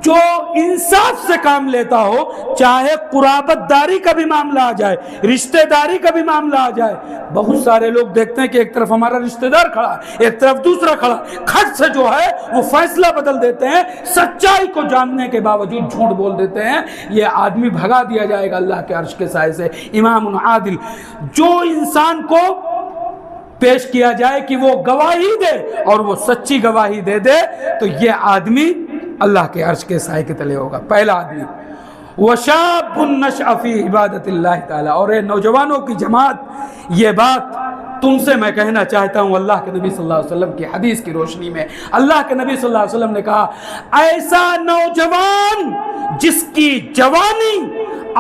جو انصاف سے کام لیتا ہو، چاہے قرابت داری کا بھی معاملہ آ جائے، رشتہ داری کا بھی معاملہ آ جائے۔ بہت سارے لوگ دیکھتے ہیں کہ ایک طرف ہمارا رشتہ دار کھڑا ہے، ایک طرف دوسرا کھڑا، کھٹ سے جو ہے وہ فیصلہ بدل دیتے ہیں، سچائی کو جاننے کے باوجود جھوٹ بول دیتے ہیں۔ یہ آدمی بھگا دیا جائے گا اللہ کے عرش کے سائے سے۔ امام عادل، جو انسان کو پیش کیا جائے کہ وہ گواہی دے اور وہ سچی گواہی دے دے تو یہ آدمی اللہ کے عرش کے سائے کے تلے ہوگا، پہلا آدمی۔ وشاب نشأ فی عبادت اللہ تعالی، اور اے نوجوانوں کی جماعت، یہ بات تم سے میں کہنا چاہتا ہوں اللہ کے نبی صلی اللہ علیہ وسلم کی حدیث کی روشنی میں۔ اللہ کے نبی صلی اللہ علیہ وسلم نے کہا، ایسا نوجوان جس کی جوانی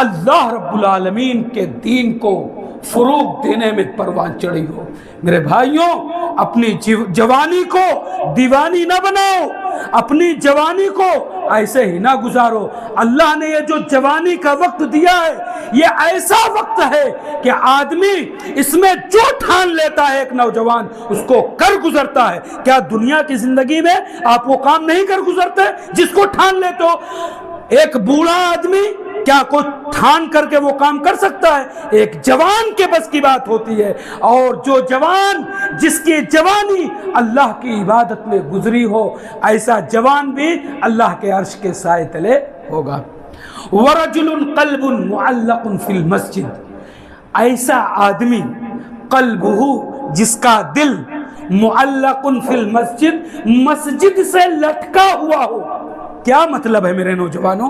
اللہ رب العالمین کے دین کو فروغ دینے میں پروان چڑھی ہو۔ میرے بھائیوں، اپنی جوانی کو دیوانی نہ بناؤ، اپنی جوانی کو ایسے ہی نہ گزارو۔ اللہ نے یہ جو جوانی کا وقت دیا ہے، یہ ایسا وقت ہے کہ آدمی اس میں جو ٹھان لیتا ہے ایک نوجوان اس کو کر گزرتا ہے۔ کیا دنیا کی زندگی میں آپ وہ کام نہیں کر گزرتے جس کو ٹھان لیتے ہو؟ ایک بوڑھا آدمی کیا کوئی ٹھان کر کے وہ کام کر سکتا ہے؟ ایک جوان کے بس کی بات ہوتی ہے، اور جو جوان جس کی جوانی اللہ کی عبادت میں گزری ہو، ایسا جوان بھی اللہ کے عرش کے سائے تلے ہوگا۔ وَرَجُلٌ قَلْبٌ مُعَلَّقٌ فِي الْمَسْجِدِ، ایسا آدمی قلبہ جس کا دل معلق فی المسجد، مسجد سے لٹکا ہوا ہو۔ کیا مطلب ہے میرے نوجوانوں،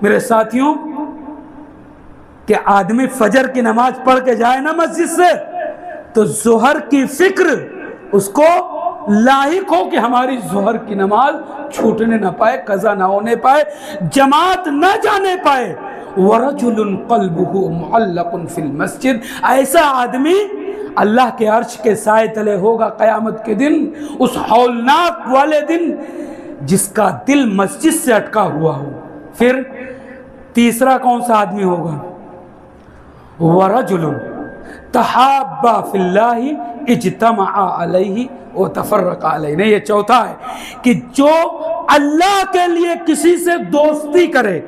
میرے ساتھیوں، کہ آدمی فجر کی نماز پڑھ کے جائے نا مسجد سے تو ظہر کی فکر اس کو لاحق ہو کہ ہماری ظہر کی نماز چھوٹنے نہ پائے، قضا نہ ہونے پائے، جماعت نہ جانے پائے۔ وَرَجُلٌ قَلْبُهُ مُعَلَّقٌ فِي الْمَسْجِدِ، ایسا آدمی اللہ کے عرش کے سائے تلے ہوگا قیامت کے دن، اس ہولناک والے دن جس کا دل مسجد سے اٹکا ہوا ہو۔ پھر تیسرا کون سا آدمی ہوگا؟ وَرَجُلٌ تَحَابَّا فِي اللَّهِ اجْتَمَعَ عَلَيْهِ وَتَفَرَّقَ عَلَيْهِ۔ نہیں، یہ چوتھا ہے کہ جو اللہ کے لیے کسی سے دوستی کرے۔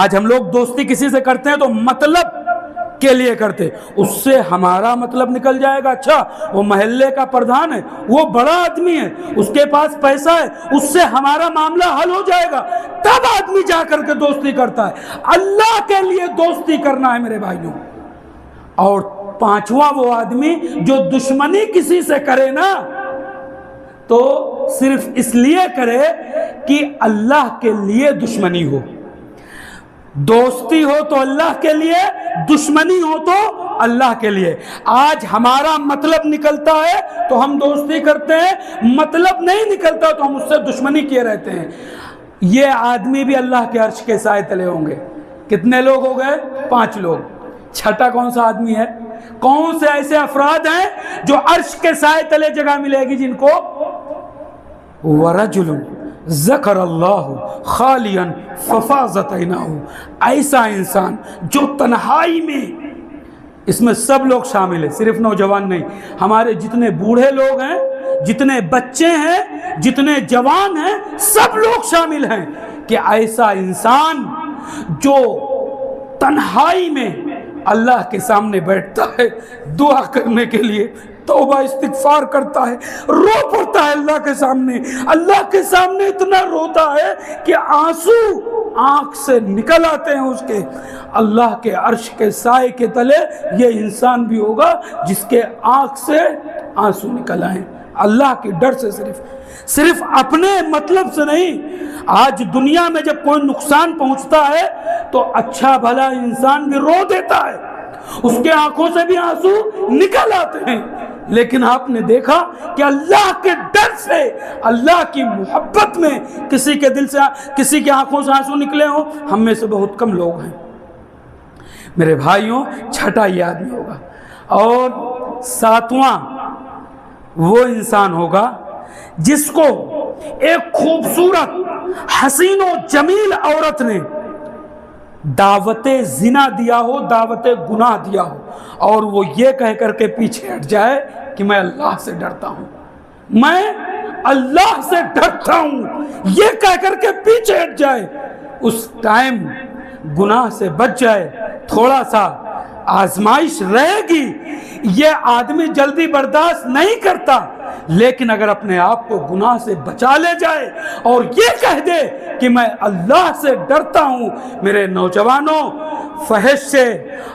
آج ہم لوگ دوستی کسی سے کرتے ہیں تو مطلب کے لیے کرتے، اس سے ہمارا مطلب نکل جائے گا، اچھا وہ محلے کا پردھان ہے، وہ بڑا آدمی ہے، اس کے پاس پیسہ ہے، اس سے ہمارا معاملہ حل ہو جائے گا، تب آدمی جا کر کے دوستی کرتا ہے۔ اللہ کے لیے دوستی کرنا ہے میرے بھائیوں۔ اور پانچواں وہ آدمی جو دشمنی کسی سے کرے نا تو صرف اس لیے کرے کہ اللہ کے لیے دشمنی ہو۔ دوستی ہو تو اللہ کے لیے، دشمنی ہو تو اللہ کے لیے۔ آج ہمارا مطلب نکلتا ہے تو ہم دوستی کرتے ہیں، مطلب نہیں نکلتا تو ہم اس سے دشمنی کیے رہتے ہیں۔ یہ آدمی بھی اللہ کے عرش کے سائے تلے ہوں گے۔ کتنے لوگ ہو گئے؟ 5 لوگ۔ چھٹا کون سا آدمی ہے؟ کون سے ایسے افراد ہیں جو عرش کے سائے تلے جگہ ملے گی جن کو؟ وَرَجُلٌ ذکر اللہ خالیا ففاضت عیناہ، ایسا انسان جو تنہائی میں، اس میں سب لوگ شامل ہیں، صرف نوجوان نہیں، ہمارے جتنے بوڑھے لوگ ہیں، جتنے بچے ہیں، جتنے جوان ہیں، سب لوگ شامل ہیں، کہ ایسا انسان جو تنہائی میں اللہ کے سامنے بیٹھتا ہے دعا کرنے کے لیے، توبہ استغفار کرتا ہے، رو پڑتا ہے اللہ کے سامنے، اللہ کے سامنے اتنا روتا ہے کہ آنسو آنکھ سے نکل آتے ہیں اس کے۔ اللہ کے عرش کے سائے کے تلے یہ انسان بھی ہوگا جس کے آنکھ سے آنسو نکل آئیں، اللہ کے ڈر سے، صرف اپنے مطلب سے نہیں۔ آج دنیا میں جب کوئی نقصان پہنچتا ہے تو اچھا بھلا انسان بھی رو دیتا ہے، اس کے آنکھوں سے بھی آنسو نکل آتے ہیں، لیکن آپ نے دیکھا کہ اللہ کے ڈر سے، اللہ کی محبت میں کسی کے دل سے، کسی کے آنکھوں سے آنسو نکلے ہوں؟ ہم میں سے بہت کم لوگ ہیں میرے بھائیوں۔ چھٹا یہ آدمی ہوگا۔ اور 7واں وہ انسان ہوگا جس کو ایک خوبصورت حسین و جمیل عورت نے دعوت زنا دیا ہو، دعوت گناہ دیا ہو، اور وہ یہ کہہ کر کے پیچھے ہٹ جائے کہ میں اللہ سے ڈرتا ہوں، میں اللہ سے ڈرتا ہوں، یہ کہہ کر کے پیچھے ہٹ جائے، اس ٹائم گناہ سے بچ جائے، تھوڑا سا آزمائش رہے گی، یہ آدمی جلدی برداشت نہیں کرتا، لیکن اگر اپنے آپ کو گناہ سے بچا لے جائے اور یہ کہہ دے کہ میں اللہ سے ڈرتا ہوں، میرے نوجوانوں، فحش سے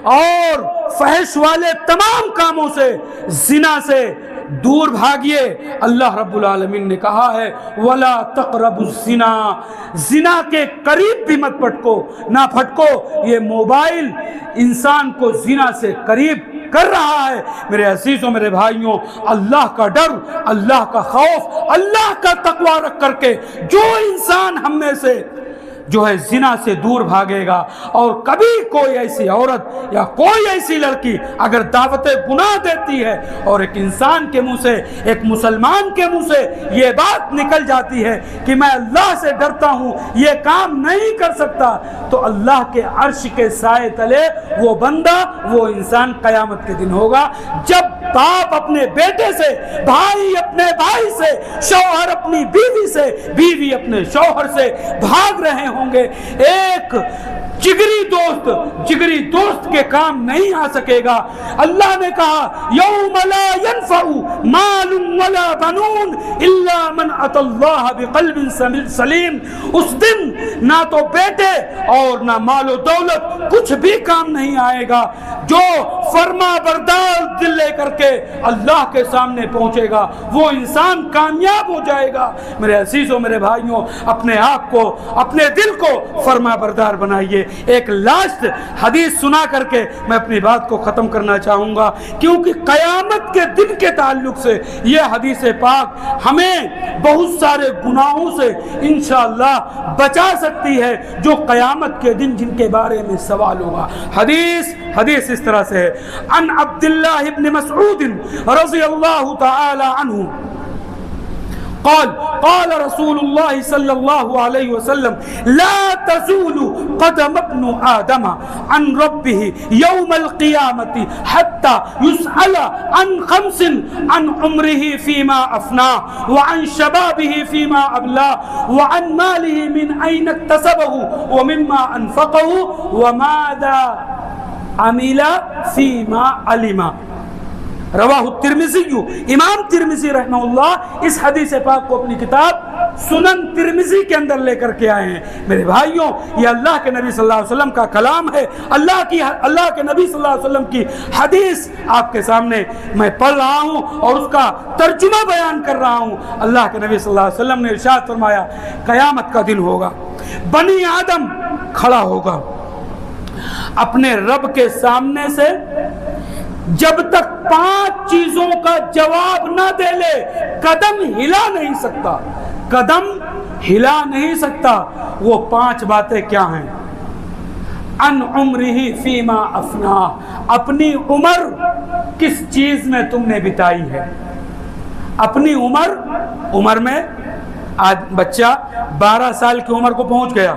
اور فحش والے تمام کاموں سے، زنا سے دور بھاگیے۔ اللہ رب العالمین نے کہا ہے وَلَا تَقْرَبُوا الزِّنَا، زنا کے قریب بھی مت پھٹکو، نہ پھٹکو۔ یہ موبائل انسان کو زنا سے قریب کر رہا ہے۔ میرے عزیزوں، میرے بھائیوں، اللہ کا ڈر، اللہ کا خوف، اللہ کا تقوی رکھ کر کے جو انسان ہم میں سے جو ہے زنا سے دور بھاگے گا، اور کبھی کوئی ایسی عورت یا کوئی ایسی لڑکی اگر دعوت گناہ دیتی ہے اور ایک انسان کے منہ سے، ایک مسلمان کے منہ سے یہ بات نکل جاتی ہے کہ میں اللہ سے ڈرتا ہوں، یہ کام نہیں کر سکتا، تو اللہ کے عرش کے سائے تلے وہ بندہ، وہ انسان قیامت کے دن ہوگا، جب باپ اپنے بیٹے سے، بھائی اپنے بھائی سے، شوہر اپنی بیوی سے، بیوی اپنے شوہر سے بھاگ رہے ہوں گے۔ ایک جگری دوست کے کام نہیں آ سکے گا۔ اللہ نے کہا یوم لا ينفع مال ولا بنون الا من اتى الله بقلب سلیم، اس دن نہ تو بیٹے اور نہ مال و دولت کچھ بھی کام نہیں آئے گا، جو فرما بردار دل لے کر کے اللہ کے سامنے پہنچے گا وہ انسان کامیاب ہو جائے گا۔ میرے عزیزوں، میرے بھائیوں، اپنے آپ کو، اپنے دل کو فرما بردار بنائیے۔ ایک لاسٹ حدیث سنا کر کے میں اپنی بات کو ختم کرنا چاہوں گا، کیونکہ قیامت کے دن کے تعلق سے یہ حدیث پاک ہمیں بہت سارے گناہوں سے انشاءاللہ بچا سکتی ہے جو قیامت کے دن جن کے بارے میں سوال ہوگا۔ حدیث اس طرح سے ہے، عن عبداللہ ابن مسعود رضی اللہ تعالی عنہ قال رسول الله صلى الله عليه وسلم لا تزول قدم ابن آدم عن ربه يوم القيامة حتى يسأل عن خمس، عن عمره فيما أفناه، وعن شبابه فيما أبلاه، وعن ماله من أين اكتسبه ومما أنفقه، وماذا عمل فيما علم۔ رواہ الترمذی، امام ترمذی رحمہ اللہ اس حدیث پاک کو اپنی کتاب سنن ترمذی کے اندر لے کر کے آئے ہیں۔ میرے بھائیوں، یہ اللہ کے نبی صلی اللہ علیہ وسلم کا کلام ہے، اللہ کے نبی صلی اللہ علیہ وسلم کی حدیث آپ کے سامنے میں پڑھ رہا ہوں اور اس کا ترجمہ بیان کر رہا ہوں۔ اللہ کے نبی صلی اللہ علیہ وسلم نے ارشاد فرمایا، قیامت کا دن ہوگا، بنی آدم کھڑا ہوگا اپنے رب کے سامنے سے، جب تک 5 چیزوں کا جواب نہ دے لے قدم ہلا نہیں سکتا، قدم ہلا نہیں سکتا۔ وہ 5 باتیں کیا ہیں؟ ان عمرہ فیما افناہ، اپنی عمر کس چیز میں تم نے بتائی ہے۔ اپنی عمر میں آج بچہ 12 سال کی عمر کو پہنچ گیا،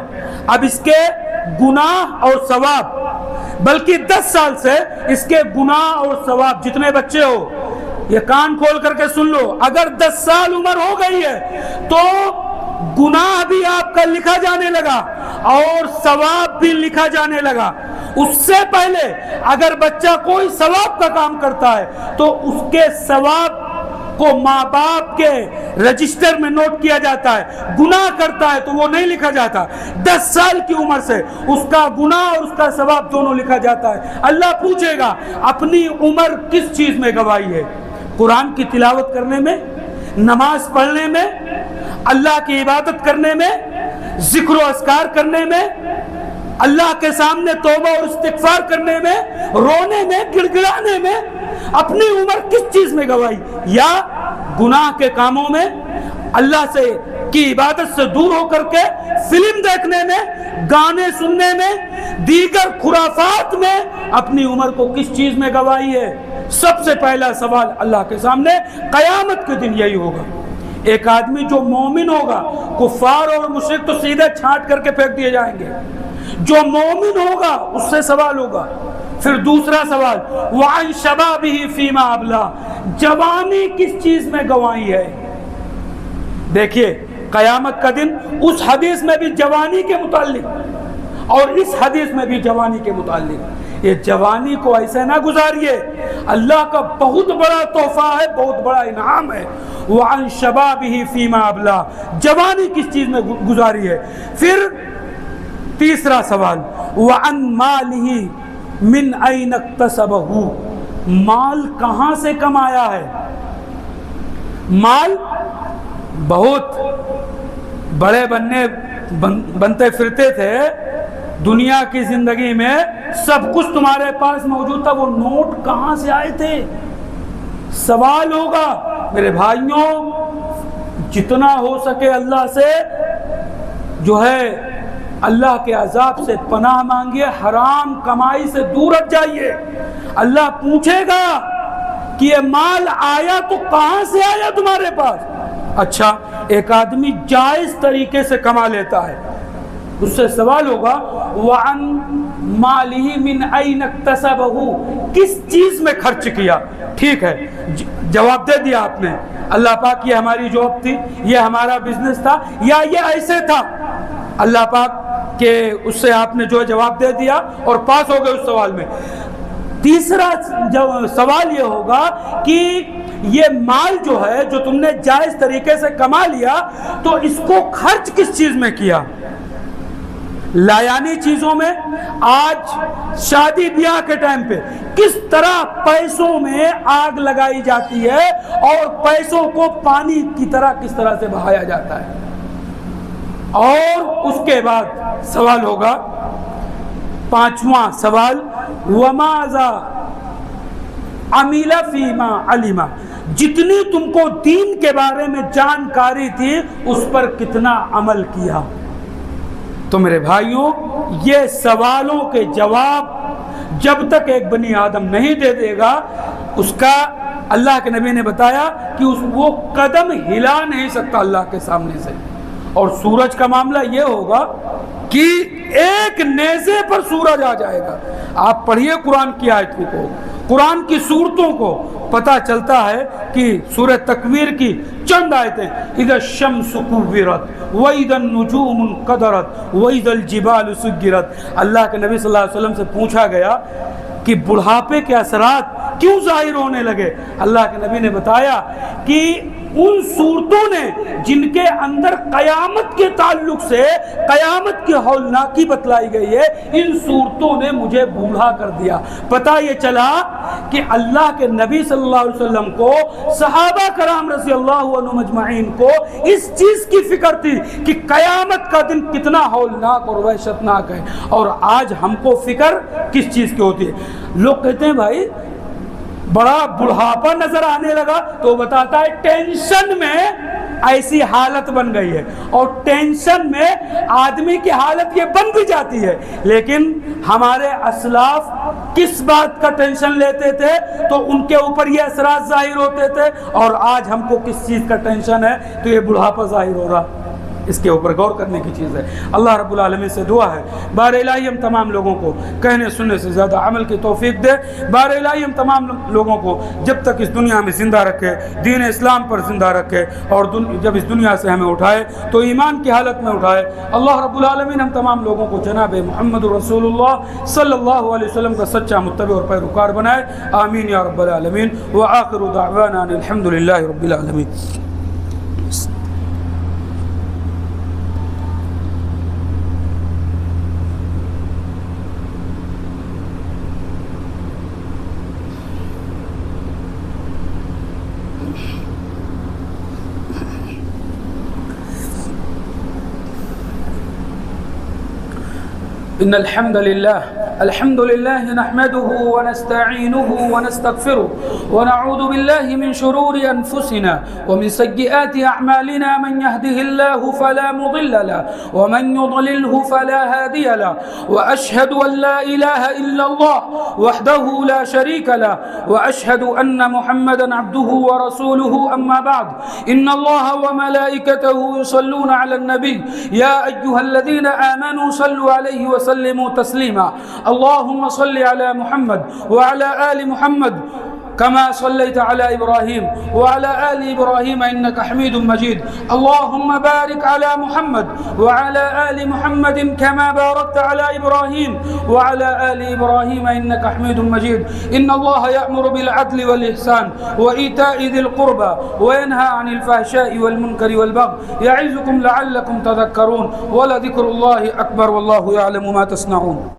اب اس کے گناہ اور ثواب، بلکہ 10 سال سے اس کے گناہ اور ثواب، جتنے بچے ہو یہ کان کھول کر کے سن لو، اگر 10 سال عمر ہو گئی ہے تو گناہ بھی آپ کا لکھا جانے لگا اور ثواب بھی لکھا جانے لگا۔ اس سے پہلے اگر بچہ کوئی ثواب کا کام کرتا ہے تو اس کے ثواب کو ماں باپ کے رجسٹر میں نوٹ کیا جاتا ہے، گناہ کرتا ہے تو وہ نہیں لکھا جاتا۔ 10 سال کی عمر سے اس کا گناہ اور اس کا ثواب دونوں لکھا جاتا ہے۔ اللہ پوچھے گا اپنی عمر کس چیز میں گوائی ہے؟ قرآن کی تلاوت کرنے میں، نماز پڑھنے میں، اللہ کی عبادت کرنے میں، ذکر و اذکار کرنے میں، اللہ کے سامنے توبہ اور استغفار کرنے میں، رونے میں، گڑ گڑانے میں، اپنی عمر کس چیز میں گوائی؟ یا گناہ کے کاموں میں، اللہ سے کی عبادت سے دور ہو کر کے فلم دیکھنے میں، گانے سننے میں، دیگر خرافات میں اپنی عمر کو کس چیز میں گوائی ہے؟ سب سے پہلا سوال اللہ کے سامنے قیامت کے دن یہی ہوگا۔ ایک آدمی جو مومن ہوگا، کفار اور مشرک تو سیدھے چھانٹ کر کے پھینک دیے جائیں گے، جو مومن ہوگا اس سے سوال ہوگا۔ پھر دوسرا سوال، وَعَنْ شَبَابِهِ فِيمَا أَبْلَىٰ، جوانی کس چیز میں گوائی ہے؟ دیکھیے قیامت کا دن اس حدیث میں بھی جوانی کے متعلق اور اس حدیث میں بھی جوانی کے متعلق، یہ جوانی کو ایسے نہ گزاریے، اللہ کا بہت بڑا تحفہ ہے، بہت بڑا انعام ہے۔ وَعَنْ شَبَابِهِ فِيمَا أَبْلَىٰ، جوانی کس چیز میں گزاری ہے؟ پھر تیسرا سوال، وَعَنْ مَالِهِ مِنْ أَيْنَ اكْتَسَبَهُ، مال کہاں سے کمایا ہے؟ مال بہت بڑے بنتے پھرتے تھے دنیا کی زندگی میں، سب کچھ تمہارے پاس موجود تھا، وہ نوٹ کہاں سے آئے تھے؟ سوال ہوگا۔ میرے بھائیوں، جتنا ہو سکے اللہ سے جو ہے اللہ کے عذاب سے پناہ مانگیے، حرام کمائی سے دور ہٹ جائیے۔ اللہ پوچھے گا کہ یہ مال آیا تو کہاں سے آیا تمہارے پاس؟ اچھا، ایک آدمی جائز طریقے سے کما لیتا ہے، اس سے سوال ہوگا وَعَن مَالِهِ مِنْ أَيْنَ اكْتَسَبَهُ، کس چیز میں خرچ کیا؟ ٹھیک ہے، جواب دے دیا آپ نے، اللہ پاک یہ ہماری جاب تھی، یہ ہمارا بزنس تھا، یا یہ ایسے تھا۔ اللہ پاک کے اس سے آپ نے جو جواب دے دیا اور پاس ہو گئے اس سوال میں۔ تیسرا سوال یہ ہوگا کہ یہ مال جو ہے جو تم نے جائز طریقے سے کما لیا تو اس کو خرچ کس چیز میں کیا؟ لایانی چیزوں میں؟ آج شادی بیاہ کے ٹائم پہ کس طرح پیسوں میں آگ لگائی جاتی ہے اور پیسوں کو پانی کی طرح کس طرح سے بہایا جاتا ہے۔ اور اس کے بعد سوال ہوگا، پانچواں سوال، وَمَاذَا عَمِلَ فِي مَا عَلِمَ، جتنی تم کو دین کے بارے میں جانکاری تھی اس پر کتنا عمل کیا؟ تو میرے بھائیوں، یہ سوالوں کے جواب جب تک ایک بنی آدم نہیں دے دے گا، اس کا اللہ کے نبی نے بتایا کہ وہ قدم ہلا نہیں سکتا اللہ کے سامنے سے۔ اور سورج کا معاملہ یہ ہوگا کہ ایک نیزے پر سورج آ جائے گا۔ آپ پڑھیے قرآن کی آیتوں کو، قرآن کی صورتوں کو، پتہ چلتا ہے کہ سورہ تکویر کی چند آیتیں، اذا الشمس کورت واذا النجوم انقدرت واذا الجبال سجرت۔ اللہ کے نبی صلی اللہ علیہ وسلم سے پوچھا گیا کہ بڑھاپے کے اثرات کیوں ظاہر ہونے لگے؟ اللہ کے نبی نے بتایا کہ ان صورتوں نے جن کے اندر قیامت کے تعلق سے قیامت کی ہولناکی بتلائی گئی ہے، ان صورتوں نے مجھے بوڑھا کر دیا۔ پتہ یہ چلا کہ اللہ کے نبی صلی اللہ علیہ وسلم کو، صحابہ کرام رضی اللہ عنہم اجمعین کو اس چیز کی فکر تھی کہ قیامت کا دن کتنا ہولناک اور وحشتناک ہے، اور آج ہم کو فکر کس چیز کی ہوتی ہے؟ لوگ کہتے ہیں بھائی بڑا بڑھاپا نظر آنے لگا، تو بتاتا ہے ٹینشن میں ایسی حالت بن گئی ہے، اور ٹینشن میں آدمی کی حالت یہ بن بھی جاتی ہے۔ لیکن ہمارے اسلاف کس بات کا ٹینشن لیتے تھے تو ان کے اوپر یہ اثرات ظاہر ہوتے تھے، اور آج ہم کو کس چیز کا ٹینشن ہے تو یہ بڑھاپا ظاہر ہو رہا۔ اس کے اوپر غور کرنے کی چیز ہے۔ اللہ رب العالمین سے دعا ہے بار الہی ہم تمام لوگوں کو کہنے سننے سے زیادہ عمل کی توفیق دے۔ بار الہی ہم تمام لوگوں کو جب تک اس دنیا میں زندہ رکھے، دین اسلام پر زندہ رکھے، اور جب اس دنیا سے ہمیں اٹھائے تو ایمان کی حالت میں اٹھائے۔ اللہ رب العالمین ہم تمام لوگوں کو جناب محمد رسول اللہ صلی اللہ علیہ وسلم کا سچا متبع اور پیروکار بنائے، آمین یا رب العالمین۔ وآخر دعوانا الحمد للہ رب العالمین۔ إن الحمد لله نحمده ونستعينه ونستغفره ونعوذ بالله من شرور أنفسنا ومن سيئات أعمالنا، من يهده الله فلا مضل له ومن يضلله فلا هادي له، وأشهد أن لا إله إلا الله وحده لا شريك له، وأشهد أن محمدا عبده ورسوله، أما بعد، إن الله وملائكته يصلون على النبي يا أيها الذين آمنوا صلوا عليه وسلموا تسليما، اللهم صل على محمد وعلى آل محمد كما صليت على إبراهيم وعلى آل إبراهيم إنك حميد مجيد، اللهم بارك على محمد وعلى آل محمد كما باركت على إبراهيم وعلى آل إبراهيم إنك حميد مجيد، إن الله يأمر بالعدل والإحسان وإيتاء ذي القربى وينهى عن الفحشاء والمنكر والبغي يعظكم لعلكم تذكرون، ولذكر الله أكبر والله يعلم ما تصنعون۔